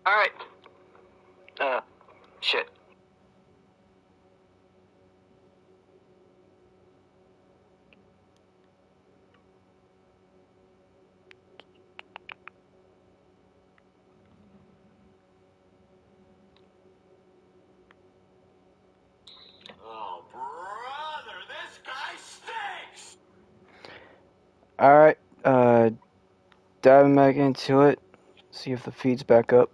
Alright. Shit. Oh, brother, this guy stinks! Alright, diving back into it. See if the feed's back up.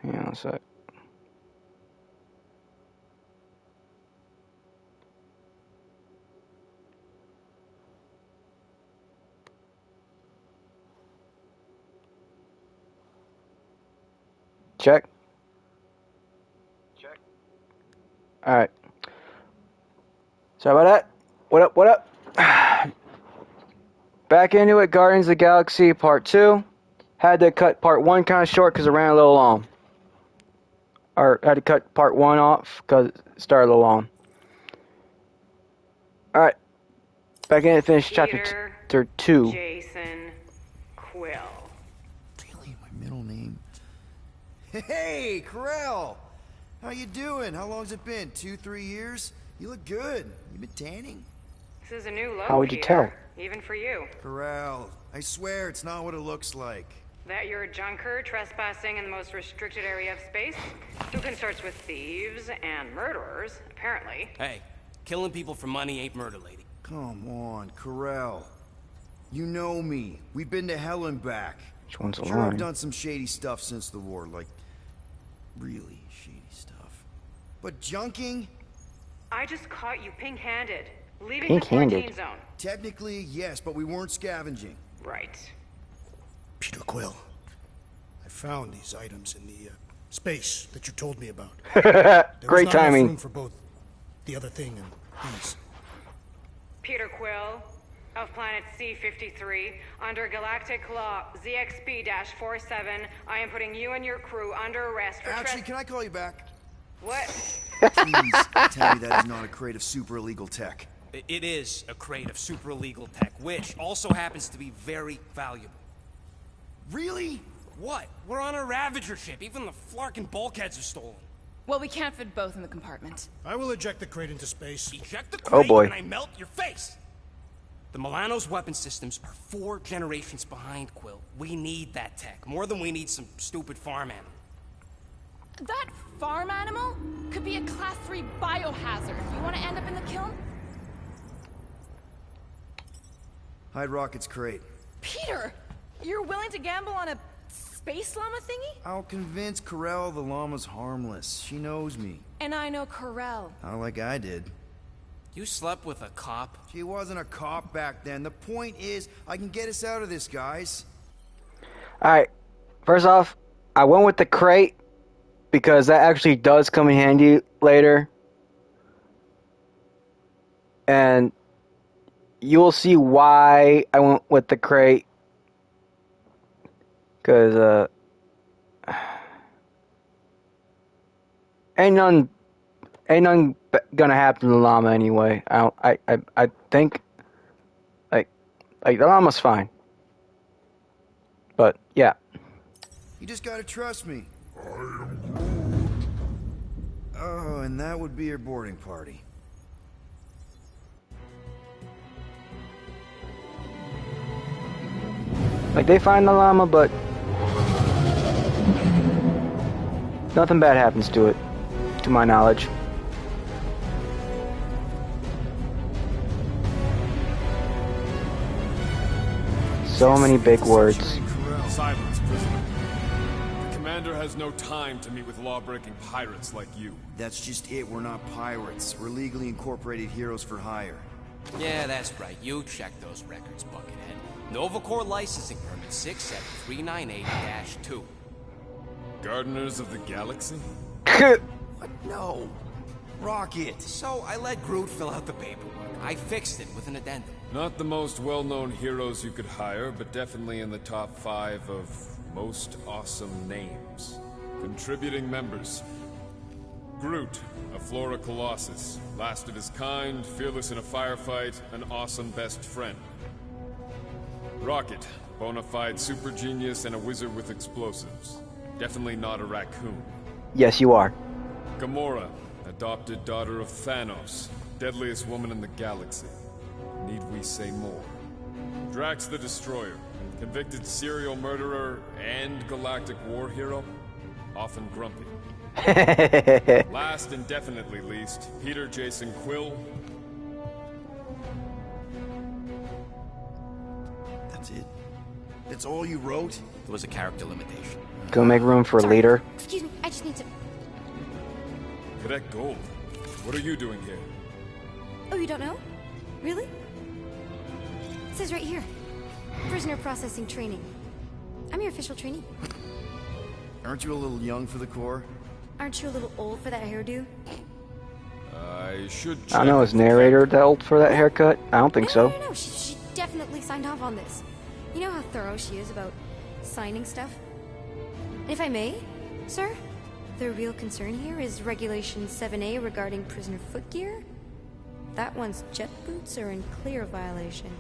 Hang on a sec. Check. Alright. Sorry about that. What up? Back into it, Guardians of the Galaxy Part 2. Had to cut Part 1 kind of short because it ran a little long. Or had to cut Part 1 off because it started a little long. Alright. Back in it, finish Chapter 2. Jason Quill. Really, my middle name? Hey, Corell! How you doing? How long's it been? 2-3 years? You look good. You been tanning? This is a new look. How would you tell? Even for you. Corell, I swear it's not what it looks like. That you're a junker trespassing in the most restricted area of space? Who consorts with thieves and murderers, apparently. Hey, killing people for money ain't murder, lady. Come on, Corell. You know me. We've been to hell and back. Which one's a Sure, I've line? done some shady stuff since the war, like really shady stuff. But junking? I just caught you pink-handed, leaving Pink-handed? the quarantine zone. Technically, yes, but we weren't scavenging. Right. Peter Quill, I found these items in the space that you told me about. Great There was not enough timing. room for both the other thing and these. Peter Quill, of planet C-53, under galactic law ZXB-47, I am putting you and your crew under arrest for Actually, can I call you back? What? Please tell me that is not a crate of super illegal tech. It is a crate of super illegal tech, which also happens to be very valuable. Really? What? We're on a Ravager ship. Even the Flarkin bulkheads are stolen. Well, we can't fit both in the compartment. I will eject the crate into space. Eject the Oh, crate boy. and I melt your face. The Milano's weapon systems are 4 generations behind, Quill. We need that tech, more than we need some stupid farm animal. That farm animal could be a Class 3 biohazard. You want to end up in the kiln? Hide Rocket's crate. Peter, you're willing to gamble on a space llama thingy? I'll convince Corell the llama's harmless. She knows me. And I know Corell. Not like I did. You slept with a cop? She wasn't a cop back then. The point is, I can get us out of this, guys. Alright. First off, I went with the crate because that actually does come in handy later. And you will see why I went with the crate. Because, ain't none gonna happen to the llama anyway. I think, like the llama's fine. But, yeah. You just gotta trust me. Oh, and that would be your boarding party. Like, they find the llama, but nothing bad happens to it, to my knowledge. So many big words. Silence, prisoner. The commander has no time to meet with law-breaking pirates like you. That's just it. We're not pirates. We're legally incorporated heroes for hire. Yeah, that's right. You checked those records, Buckethead. Novacore licensing permit 67398-2. Gardeners of the Galaxy? What? No. Rocket. So I let Groot fill out the paperwork. I fixed it with an addendum. Not the most well-known heroes you could hire, but definitely in the top 5 of most awesome names. Contributing members. Groot, a Flora Colossus. Last of his kind, fearless in a firefight, an awesome best friend. Rocket, bona fide super genius and a wizard with explosives. Definitely not a raccoon. Yes, you are. Gamora, adopted daughter of Thanos, deadliest woman in the galaxy. Need we say more? Drax the Destroyer, convicted serial murderer and galactic war hero, often grumpy. Last and definitely least, Peter Jason Quill. That's it? That's all you wrote? It was a character limitation. Go make room for a Sorry. leader. Excuse me, I just need to... Cadet Gold, what are you doing here? Oh, you don't know? Really? It says right here. Prisoner processing training. I'm your official trainee. Aren't you a little young for the Corps? Aren't you a little old for that hairdo? I should I don't know, is narrator that old for that haircut? I don't think so. No. She definitely signed off on this. You know how thorough she is about signing stuff? And if I may, sir, the real concern here is Regulation 7A regarding prisoner footgear. That one's jet boots are in clear violation.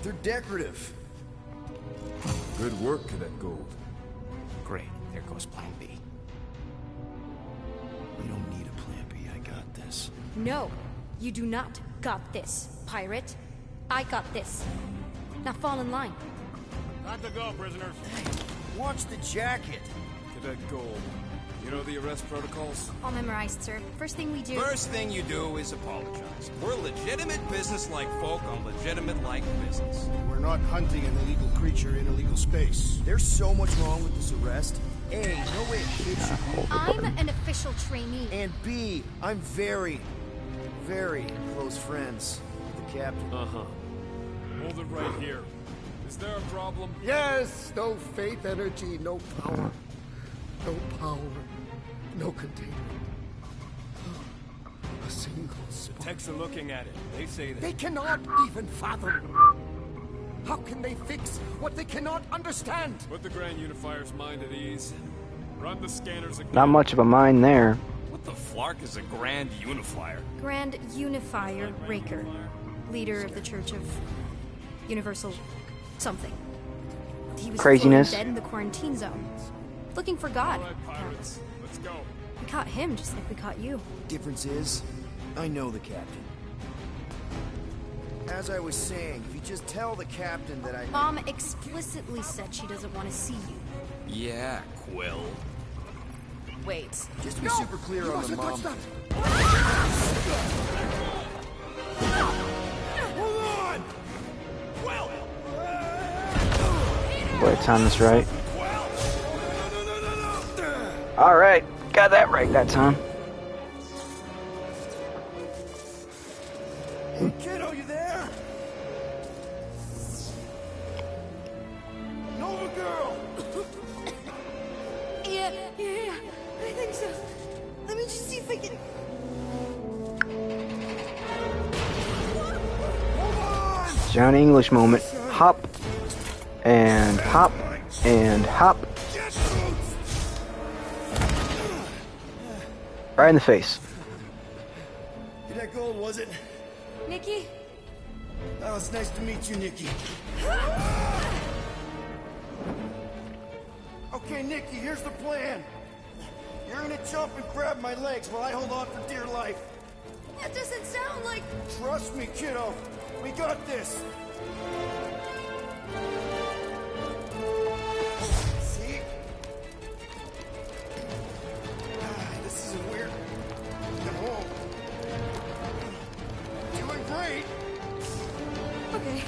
They're decorative. Good work, Cadet Gold. Great. There goes Plan B. We don't need a plan B. I got this. No, you do not got this, pirate. I got this. Now fall in line. Time to go, prisoners. Watch the jacket. Cadet Gold, you know the arrest protocols? All memorized, sir. First thing we do... First thing you do is apologize. We're legitimate business-like folk on legitimate-like business. We're not hunting an illegal creature in illegal space. There's so much wrong with this arrest. A, no way a kid should be. I'm an official trainee. And B, I'm very, very close friends with the captain. Uh-huh. Hold it right here. Is there a problem? Yes, no faith energy, no power. No power, no containment. A single spark. Techs are looking at it. They say that. They cannot even fathom. How can they fix what they cannot understand? Put the Grand Unifier's mind at ease. Run the scanners again. Not much of a mind there. What the flark is a Grand Unifier? Grand Unifier Raker, leader of the Church of Universal something. He was Craziness. dead in the quarantine zone, looking for God. All right, pirates. Let's go. We caught him just like we caught you. Difference is, I know the captain. As I was saying, if you just tell the captain that I... Mom explicitly said she doesn't want to see you. Yeah, Quill. Wait. Just to be super clear on the mom. Boy, time is right. Alright, got that right that time. Hey, kiddo, you there? Nova girl! Yeah, I think so. Let me just see if I can... Johnny English moment. Hop. And hop. And hop. Right in the face. Cadet Gold, was it? Nikki? Oh, it's nice to meet you, Nikki. Okay, Nikki, here's the plan. You're gonna jump and grab my legs while I hold on for dear life. That doesn't sound like... Trust me, kiddo. We got this. See? This isn't weird. Get home. Doing great. Okay.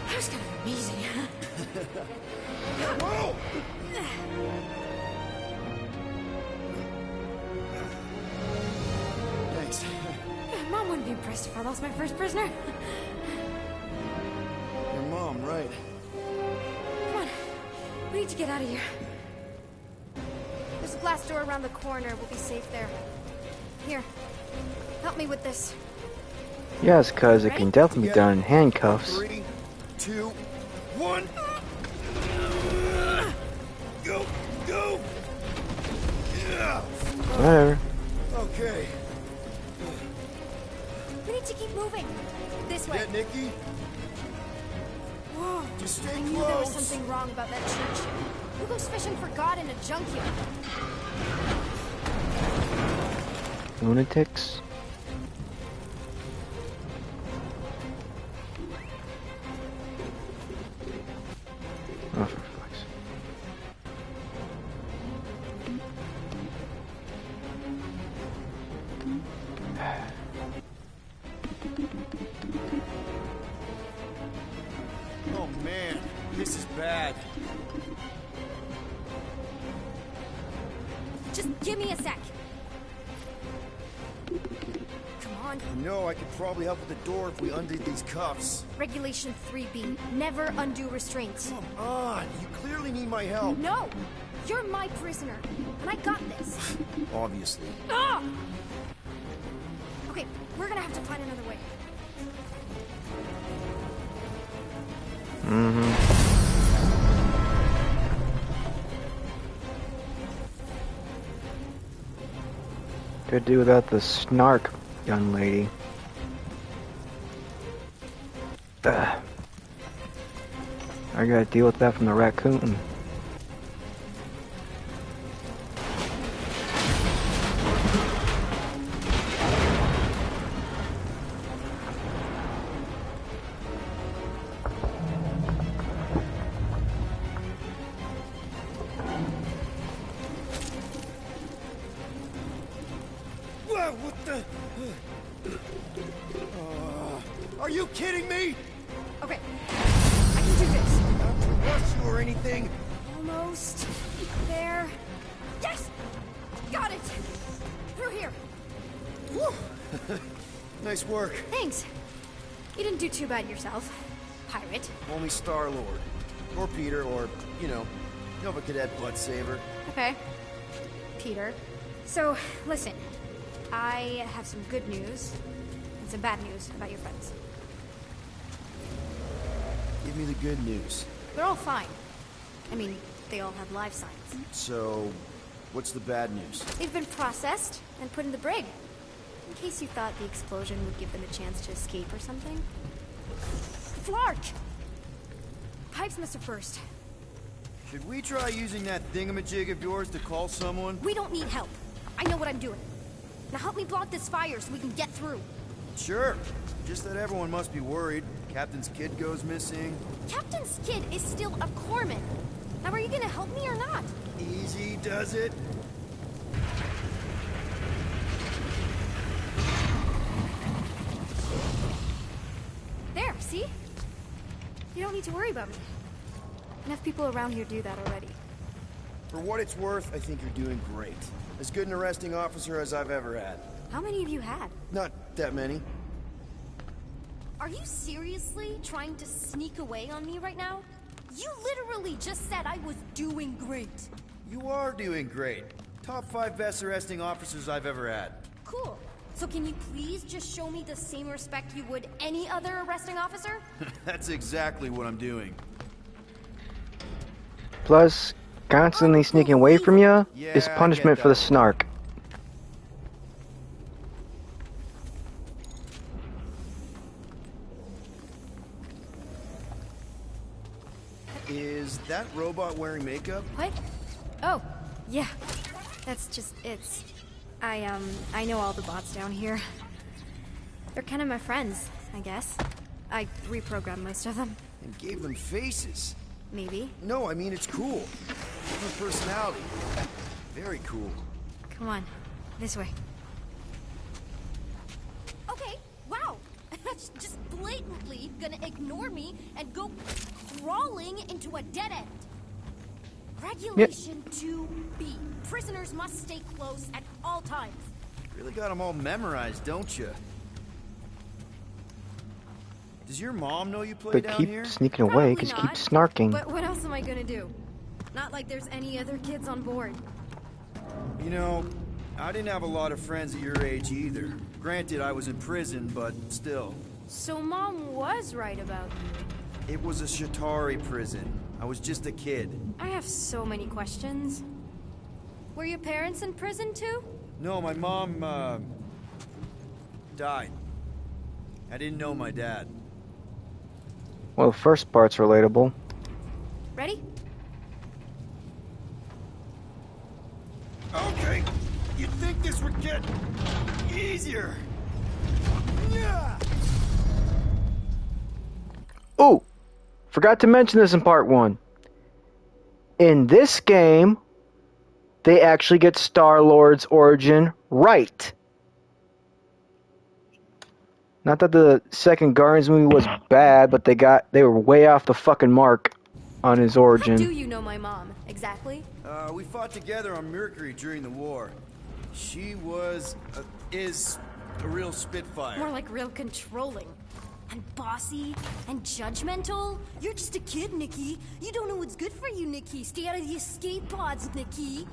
That was kind of amazing. Whoa! Thanks. Mom wouldn't be impressed if I lost my first prisoner. Your mom, right? Come on. We need to get out of here. There's a glass door around the corner. We'll be safe there. Here. Help me with this. Yes, cause it can definitely be done in handcuffs. 3, 2, 1. Go, go. Whatever. Okay. We need to keep moving. This way. Get Nikki? Whoa. Just stay I knew there was close. something wrong about that church. Who goes fishing for God in a junkyard? Lunatics. Oh, for fuck's sake. Oh man, this is bad. Just give me a sec. Come on. You know, I could probably help with the door if we undid these cuffs. Regulation 3B. Never undo restraints. Come on, you clearly need my help. No! You're my prisoner, and I got this. Obviously. Ah! Okay, we're gonna have to find another way. Could do without the snark, young lady. Ugh. I gotta deal with that from the raccoon. Whoa, what the? Are you kidding me? Okay, I can do this. Not to rush you or anything. Almost there. Yes! Got it! Through here. Nice work. Thanks. You didn't do too bad yourself, pirate. Only Star-Lord. Or Peter, or, you know, Nova Cadet Butt Saver. Okay. Peter. So, listen. I have some good news and some bad news about your friends. Give me the good news. They're all fine. I mean, they all have life signs. So, what's the bad news? They've been processed and put in the brig. In case you thought the explosion would give them a chance to escape or something. Flark! Pipes must have burst. Should we try using that thingamajig of yours to call someone? We don't need help. I know what I'm doing. Now help me block this fire so we can get through. Sure. Just that everyone must be worried. Captain's kid goes missing. Captain's kid is still a corpsman. Now are you gonna help me or not? Easy does it. There, see? You don't need to worry about me. Enough people around here do that already. For what it's worth, I think you're doing great. As good an arresting officer as I've ever had. How many have you had? Not that many. Are you seriously trying to sneak away on me right now? You literally just said I was doing great. You are doing great. Top 5 best arresting officers I've ever had. Cool. So can you please just show me the same respect you would any other arresting officer? That's exactly what I'm doing. Plus, constantly sneaking away from you is Yeah, I punishment get for the that. snark. Is that robot wearing makeup? What? Oh, yeah. That's just it's. I know all the bots down here. They're kind of my friends, I guess. I reprogrammed most of them. And gave them faces. Maybe. No, I mean, it's cool. Give them personality. Very cool. Come on, this way. Okay, wow. Just blatantly gonna ignore me and go crawling into a dead end. Regulation 2B. Prisoners must stay close at all times. Really got them all memorized, don't you? Does your mom know you play But down keep here? sneaking away Probably because not, keep snarking. But what else am I gonna do? Not like there's any other kids on board. You know, I didn't have a lot of friends at your age either. Granted, I was in prison, but still. So Mom was right about you. It was a Shatari prison. I was just a kid. I have so many questions. Were your parents in prison too? No, my mom, died. I didn't know my dad. Well, the first part's relatable. Ready? Okay, you'd think this would get easier. Yeah. Ooh! Forgot to mention this in part 1. In this game, they actually get Star-Lord's origin right. Not that the second Guardians movie was bad, but they were way off the fucking mark on his How origin. do you know my mom, exactly? We fought together on Mercury during the war. She is a real spitfire. More like real controlling. And bossy and judgmental. You're just a kid, Nikki. You don't know what's good for you, Nikki. Stay out of the escape pods, Nikki.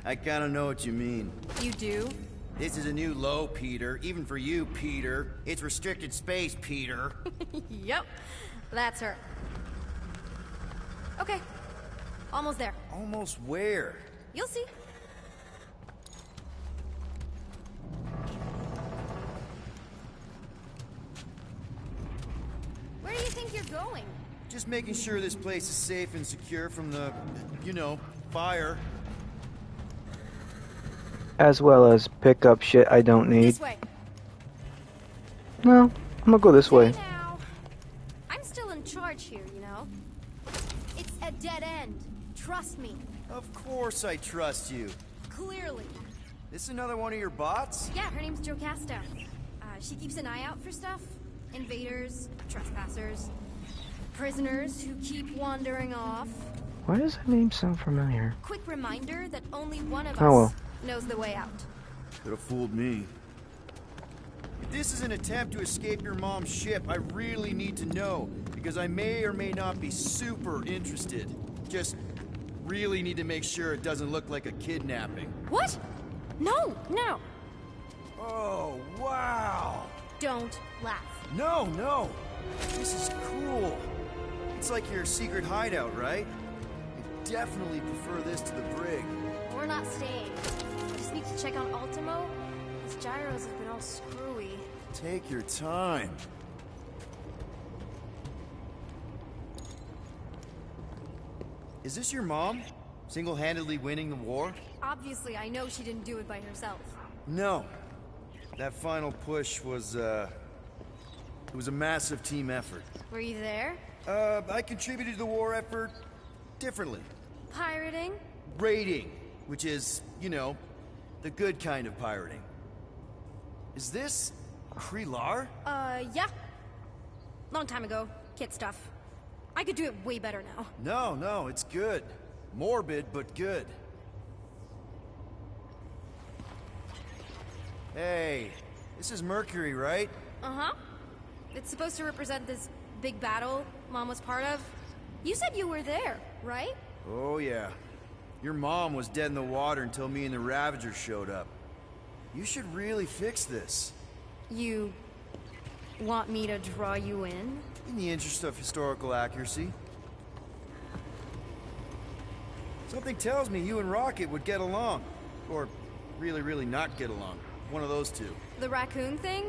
I kinda know what you mean. You do? This is a new low, Peter. Even for you, Peter. It's restricted space, Peter. Yep. That's her. Okay. Almost there. Almost where? You'll see. Where do you think you're going? Just making sure this place is safe and secure from the, you know, fire. As well as pick up shit I don't need. This way. No, I'm gonna go this way. Hey now. I'm still in charge here, you know? It's a dead end. Trust me. Of course I trust you. Clearly. This another one of your bots? Yeah, her name's Jocasta. She keeps an eye out for stuff. Invaders, trespassers, prisoners who keep wandering off. Why does that name sound familiar? Quick reminder that only one of us Oh, well. knows the way out. Could have fooled me. If this is an attempt to escape your mom's ship, I really need to know, because I may or may not be super interested. Just really need to make sure it doesn't look like a kidnapping. What? No, no. Oh, wow! Don't laugh. No, no! This is cool. It's like your secret hideout, right? I definitely prefer this to the brig. We're not staying. I just need to check on Ultimo. His gyros have been all screwy. Take your time. Is this your mom? Single-handedly winning the war? Obviously, I know she didn't do it by herself. No. That final push was, it was a massive team effort. Were you there? I contributed to the war effort differently. Pirating? Raiding, which is, you know, the good kind of pirating. Is this Krelar? Yeah. Long time ago. Kid stuff. I could do it way better now. No, no, it's good. Morbid, but good. Hey, this is Mercury, right? Uh-huh. It's supposed to represent this big battle Mom was part of. You said you were there, right? Oh, yeah. Your mom was dead in the water until me and the Ravagers showed up. You should really fix this. You want me to draw you in? In the interest of historical accuracy. Something tells me you and Rocket would get along. Or really, really not get along. One of those two. The raccoon thing?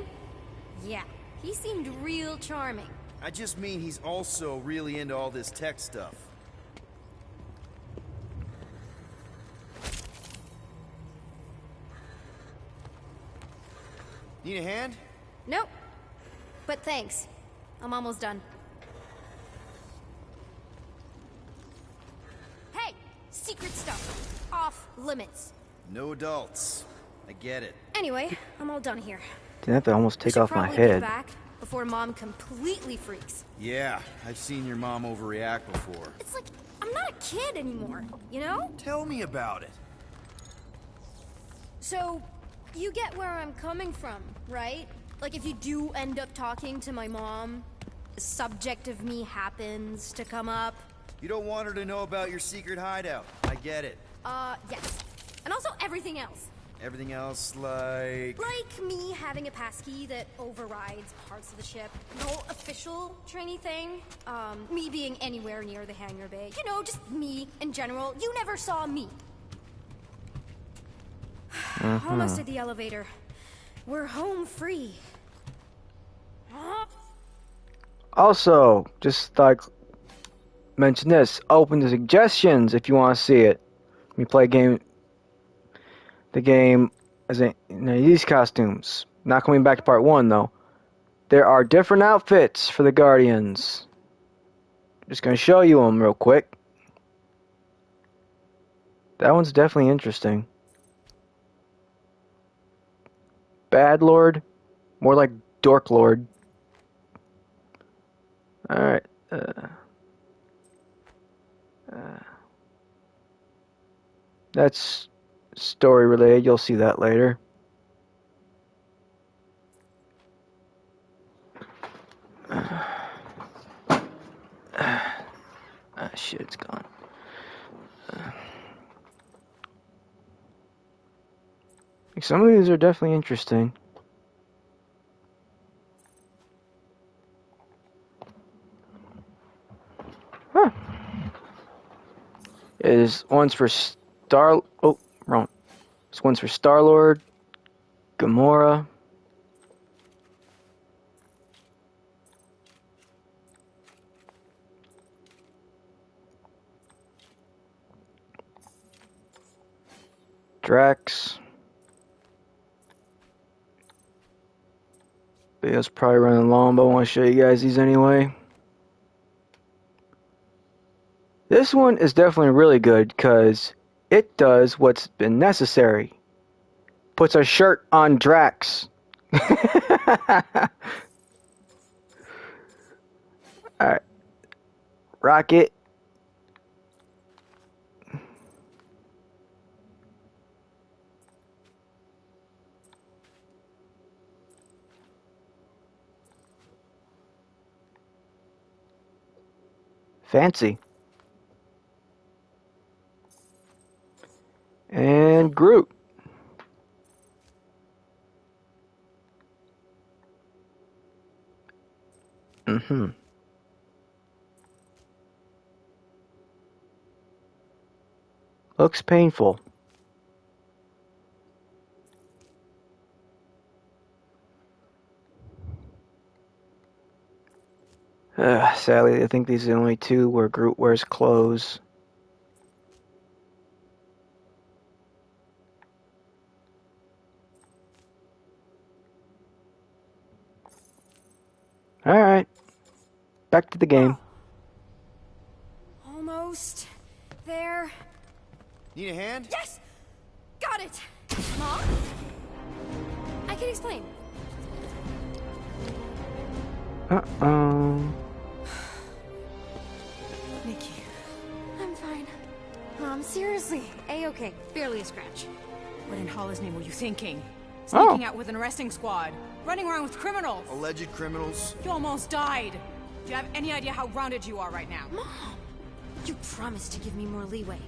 Yeah. He seemed real charming. I just mean he's also really into all this tech stuff. Need a hand? Nope. But thanks. I'm almost done. Hey! Secret stuff. Off limits. No adults. I get it. Anyway, I'm all done here. Didn't have to almost take We should off my probably get head. back before Mom completely freaks. Yeah, I've seen your mom overreact before. It's like, I'm not a kid anymore, you know? Tell me about it. So, you get where I'm coming from, right? Like if you do end up talking to my mom, the subject of me happens to come up. You don't want her to know about your secret hideout. I get it. Yes. And also everything else. Everything else, like... Like me having a passkey that overrides parts of the ship. The whole official trainee thing. Me being anywhere near the hangar bay. You know, just me in general. You never saw me. Almost at the elevator. We're home free. Also, just like mention this, open to suggestions if you want to see it. We play the game as these costumes. Not coming back to part 1 though. There are different outfits for the Guardians. Just gonna show you them real quick. That one's definitely interesting. Bad Lord, more like Dork Lord. Alright. That's story related. You'll see that later. Shit, it's gone. Some of these are definitely interesting. Huh. One's for oh, wrong. This one's for Star-Lord, Gamora. Drax. Video's probably running long, but I want to show you guys these anyway. This one is definitely really good because it does what's been necessary. Puts a shirt on Drax. Alright. Rocket. Fancy. And Groot. Looks painful. Sadly, I think these are the only two where Groot wears clothes. Alright. Back to the game. Almost there. Need a hand? Yes! Got it! Mom? I can explain. Uh-oh. Nikki. I'm fine. Mom, seriously. A-okay. Barely a scratch. What in Hollis' name were you thinking? Sneaking out with an arresting squad. Running around with criminals. Alleged criminals? You almost died. Do you have any idea how grounded you are right now? Mom! You promised to give me more leeway.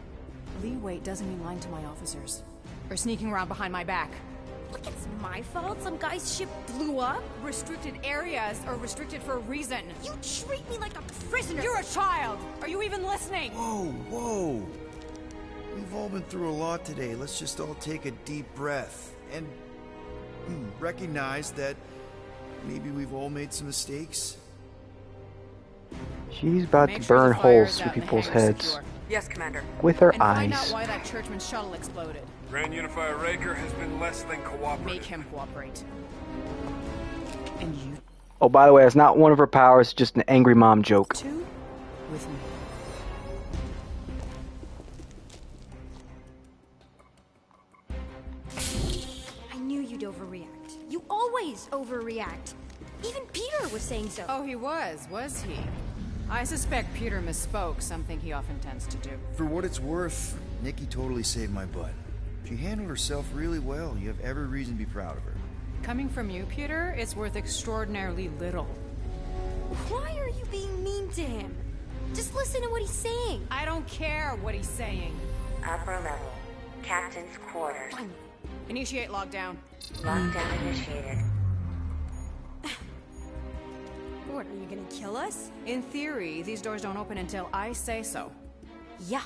Leeway doesn't mean lying to my officers. Or sneaking around behind my back. Look, it's my fault some guy's ship blew up. Restricted areas are restricted for a reason. You treat me like a prisoner. You're a child! Are you even listening? Whoa, whoa. We've all been through a lot today. Let's just all take a deep breath and recognize that maybe we've all made some mistakes. She's about Make to sure burn the fire holes is through out and the people's hangar's heads secure. Yes, Commander. with her And find out eyes. why that Churchman's shuttle exploded. Grand Unifier Raker has been less than cooperative. Make him cooperate. And you Oh, by the way, it's not one of her powers, it's just an angry mom joke. two with me. I knew you'd overreact. You always overreact. Even Peter was saying so. Oh, he was he? I suspect Peter misspoke, something he often tends to do. For what it's worth, Nikki totally saved my butt. She handled herself really well. You have every reason to be proud of her. Coming from you, Peter, it's worth extraordinarily little. Why are you being mean to him? Just listen to what he's saying. I don't care what he's saying. Upper level. Captain's quarters. Finally. Initiate lockdown. Lockdown initiated. What, are you gonna kill us? In theory, these doors don't open until I say so. Yeah,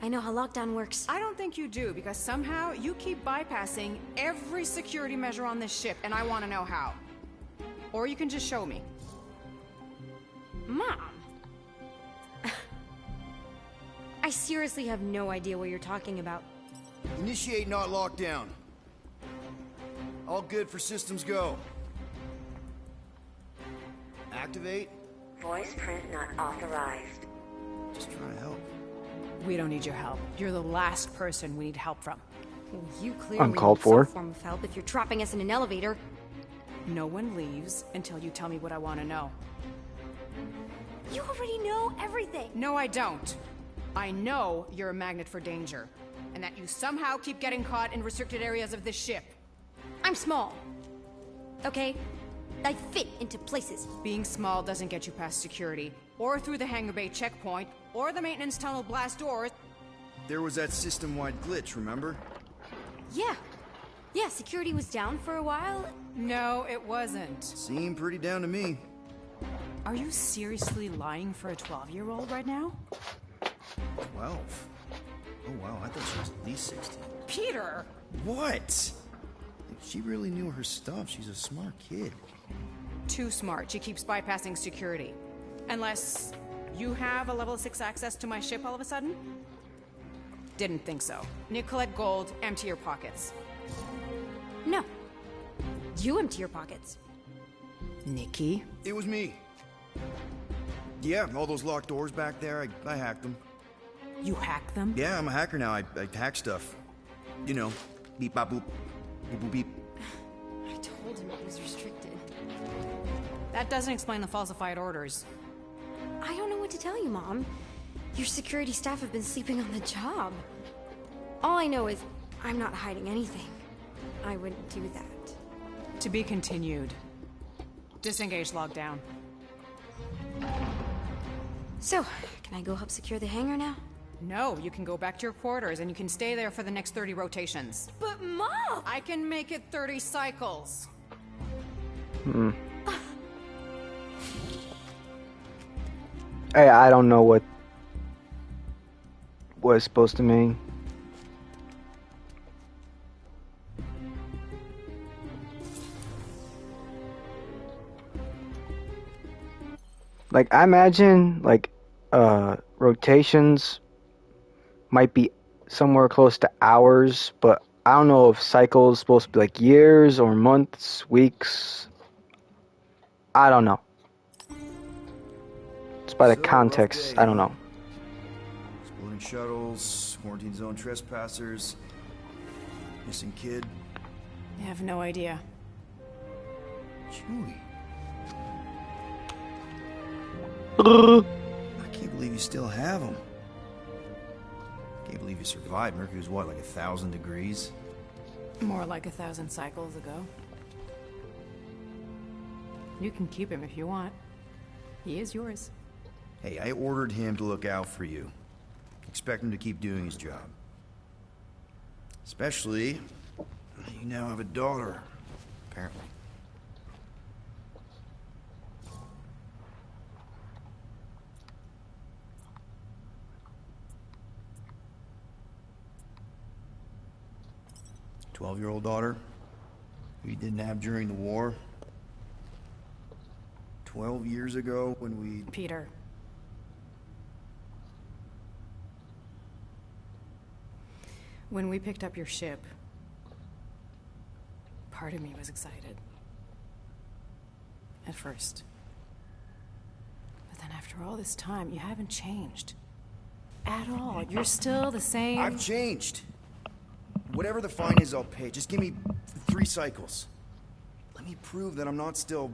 I know how lockdown works. I don't think you do, because somehow you keep bypassing every security measure on this ship, and I want to know how. Or you can just show me. Mom! I seriously have no idea what you're talking about. Initiate not lockdown. All good for systems go. Activate. Voice print not authorized. Just trying to help. We don't need your help. You're the last person we need help from. Well, you clearly Uncalled need for. some form of help if you're trapping us in an elevator. No one leaves until you tell me what I want to know. You already know everything. No, I don't. I know you're a magnet for danger, and that you somehow keep getting caught in restricted areas of this ship. I'm small. Okay? I fit into places. Being small doesn't get you past security, or through the hangar bay checkpoint, or the maintenance tunnel blast doors. There was that system-wide glitch, remember? Yeah. Yeah, security was down for a while. No, it wasn't. Seemed pretty down to me. Are you seriously lying for a 12-year-old right now? 12? Oh wow, I thought she was at least 16. Peter! What? She really knew her stuff. She's a smart kid. Too smart. She keeps bypassing security. Unless you have a level 6 access to my ship all of a sudden? Didn't think so. Nicolette Gold, empty your pockets. No. You empty your pockets. Nikki? It was me. Yeah, all those locked doors back there, I hacked them. You hacked them? Yeah, I'm a hacker now. I hack stuff. You know, beep bop boop, boop boop beep. I told him it was restricted. That doesn't explain the falsified orders. I don't know what to tell you, Mom. Your security staff have been sleeping on the job. All I know is I'm not hiding anything. I wouldn't do that. To be continued. Disengage lockdown. So, can I go help secure the hangar now? No, you can go back to your quarters and you can stay there for the next 30 rotations. But Mom! I can make it 30 cycles. Hey, I don't know what it's supposed to mean. Like, I imagine, like, rotations might be somewhere close to hours, but I don't know if cycles supposed to be like years or months, weeks. I don't know. It's by the So, context. rough day, I don't know. Exploding shuttles, quarantine zone trespassers, missing kid. I have no idea. Chewie. I can't believe you still have them. Can't believe you survived. Mercury was what, like 1,000 degrees? More like 1,000 cycles ago. You can keep him if you want. He is yours. Hey, I ordered him to look out for you. Expect him to keep doing his job. Especially, you now have a daughter, apparently. Twelve-year-old daughter, who you didn't have during the war. 12 years ago when we... Peter. When we picked up your ship, part of me was excited. At first. But then after all this time, you haven't changed. At all. You're still the same... I've changed. Whatever the fine is, I'll pay. Just give me 3 cycles. Let me prove that I'm not still...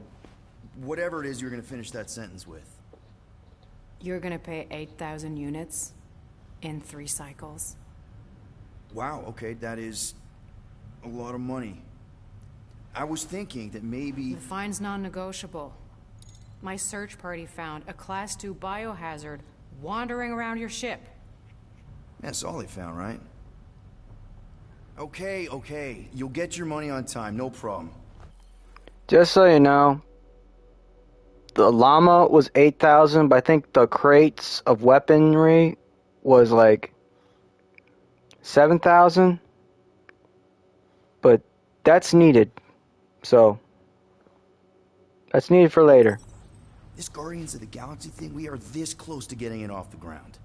whatever it is you're gonna finish that sentence with. You're gonna pay 8,000 units in 3 cycles. Wow, okay, that is a lot of money. I was thinking that maybe... The fine's non-negotiable. My search party found a Class 2 biohazard wandering around your ship. That's all they found, right? Okay. You'll get your money on time, no problem. Just so you know, the llama was 8,000, but I think the crates of weaponry was like 7,000, but that's needed. So that's needed for later. This Guardians of the Galaxy thing, we are this close to getting it off the ground.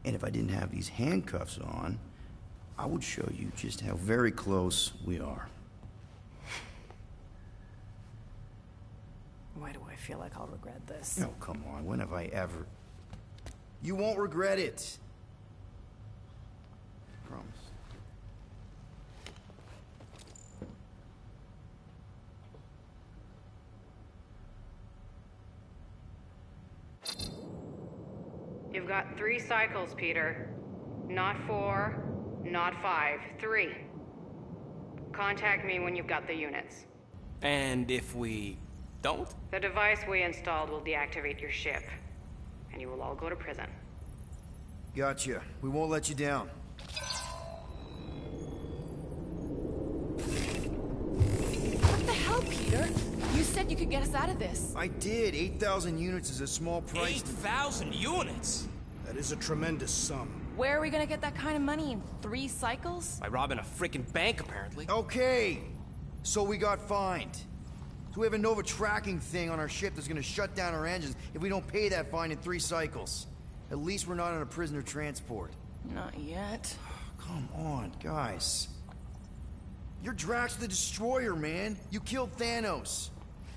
And if I didn't have these handcuffs on, I would show you just how very close we are. Why do I feel like I'll regret this? Oh, come on. When have I ever... You won't regret it. I promise. You've got 3 cycles, Peter. Not 4, not 5, 3. Contact me when you've got the units. And if we don't? The device we installed will deactivate your ship, and you will all go to prison. Gotcha. We won't let you down. What the hell, Peter? You said you could get us out of this. I did. 8,000 units is a small price. 8,000 units? That is a tremendous sum. Where are we gonna get that kind of money in 3 cycles? By robbing a freaking bank, apparently. Okay. So we got fined. So we have a Nova tracking thing on our ship that's gonna shut down our engines if we don't pay that fine in 3 cycles. At least we're not on a prisoner transport. Not yet. Come on, guys. You're Drax the Destroyer, man. You killed Thanos.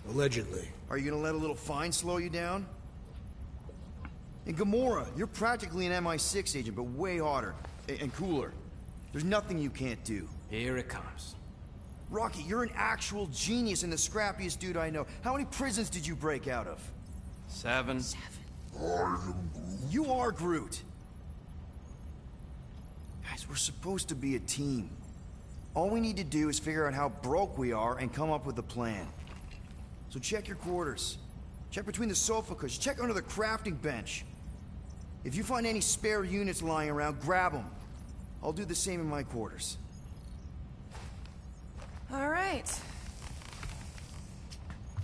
Allegedly. Are you gonna let a little fine slow you down? And Gamora, you're practically an MI6 agent, but way hotter and cooler. There's nothing you can't do. Here it comes. Rocky, you're an actual genius and the scrappiest dude I know. How many prisons did you break out of? 7. You are Groot. Guys, we're supposed to be a team. All we need to do is figure out how broke we are and come up with a plan. So check your quarters. Check between the sofa cushions. Check under the crafting bench. If you find any spare units lying around, grab them. I'll do the same in my quarters. All right.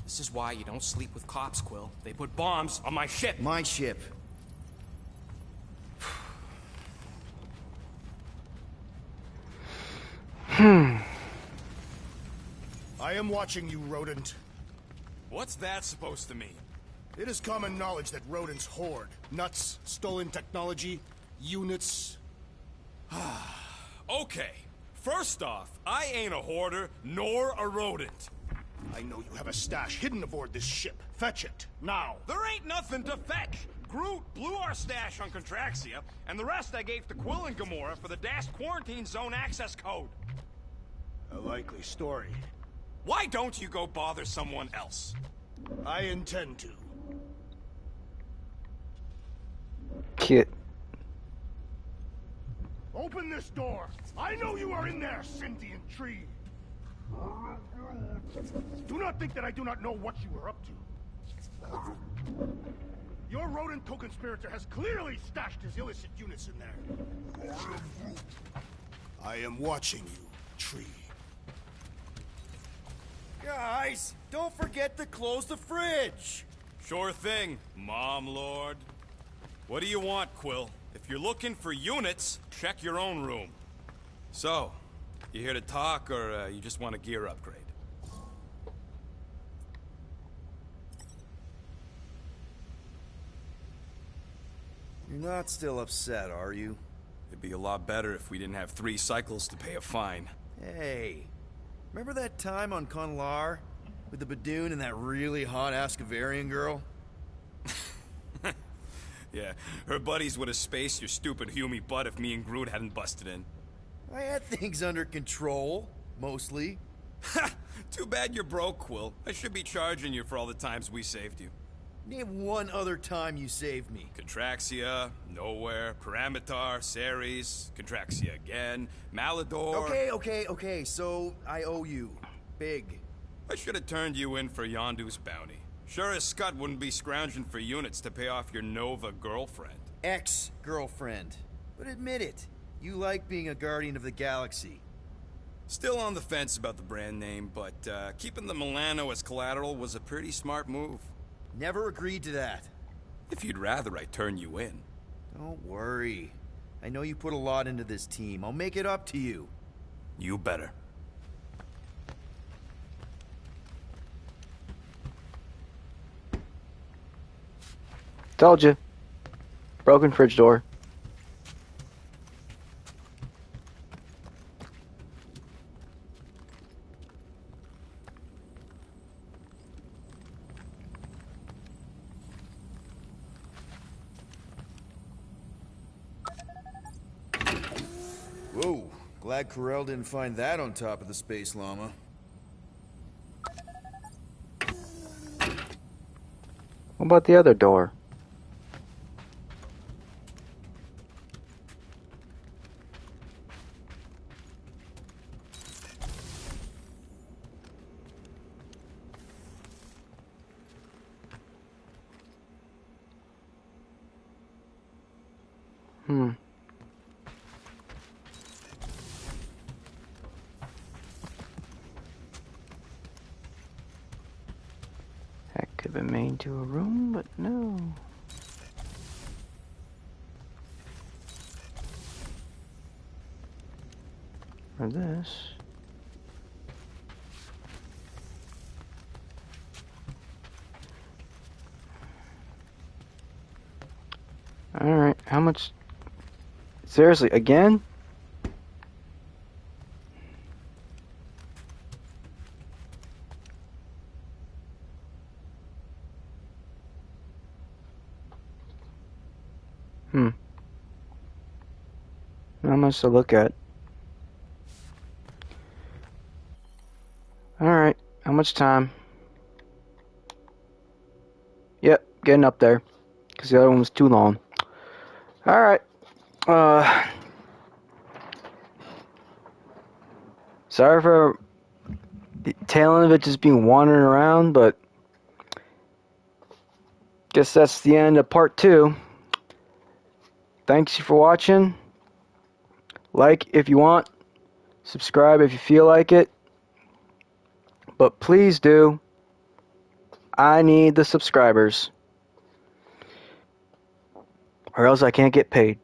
This is why you don't sleep with cops, Quill. They put bombs on my ship. My ship. I am watching you, rodent. What's that supposed to mean? It is common knowledge that rodents hoard nuts, stolen technology, units. Okay. First off, I ain't a hoarder nor a rodent. I know you have a stash hidden aboard this ship. Fetch it, now. There ain't nothing to fetch. Groot blew our stash on Contraxia, and the rest I gave to Quill and Gamora for the dashed quarantine zone access code. A likely story. Why don't you go bother someone else? I intend to. Kit. Open this door! I know you are in there, sentient tree! Do not think that I do not know what you are up to. Your rodent co-conspirator has clearly stashed his illicit units in there. I am watching you, tree. Guys, don't forget to close the fridge. Sure thing, Mom Lord. What do you want, Quill? If you're looking for units, check your own room. So, you here to talk, or you just want a gear upgrade? You're not still upset, are you? It'd be a lot better if we didn't have 3 cycles to pay a fine. Hey, remember that time on Conlar? With the Badoon and that really hot Ascavarian girl? Yeah, her buddies would have spaced your stupid Hume butt if me and Groot hadn't busted in. I had things under control, mostly. Ha! Too bad you're broke, Quill. I should be charging you for all the times we saved you. Name one other time you saved me. Contraxia, Nowhere, Paramitar, Ceres, Contraxia again, Malador... Okay, so I owe you. Big. I should have turned you in for Yondu's bounty. Sure as Scott wouldn't be scrounging for units to pay off your Nova girlfriend. Ex-girlfriend. But admit it, you like being a Guardian of the Galaxy. Still on the fence about the brand name, but keeping the Milano as collateral was a pretty smart move. Never agreed to that. If you'd rather I turn you in. Don't worry. I know you put a lot into this team. I'll make it up to you. You better. Told you. Broken fridge door. Whoa, glad Corel didn't find that on top of the Space Llama. What about the other door? That could have been made to a room, but no. Or this. Alright, how much? Seriously, again? Not much to look at. Alright, how much time? Yep, getting up there. Because the other one was too long. Alright. Sorry for the tail end of it just being wandering around, but guess that's the end of part 2. Thanks for watching. Like if you want. Subscribe if you feel like it. But please do. I need the subscribers. Or else I can't get paid.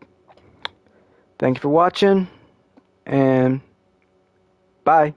Thank you for watching. And bye.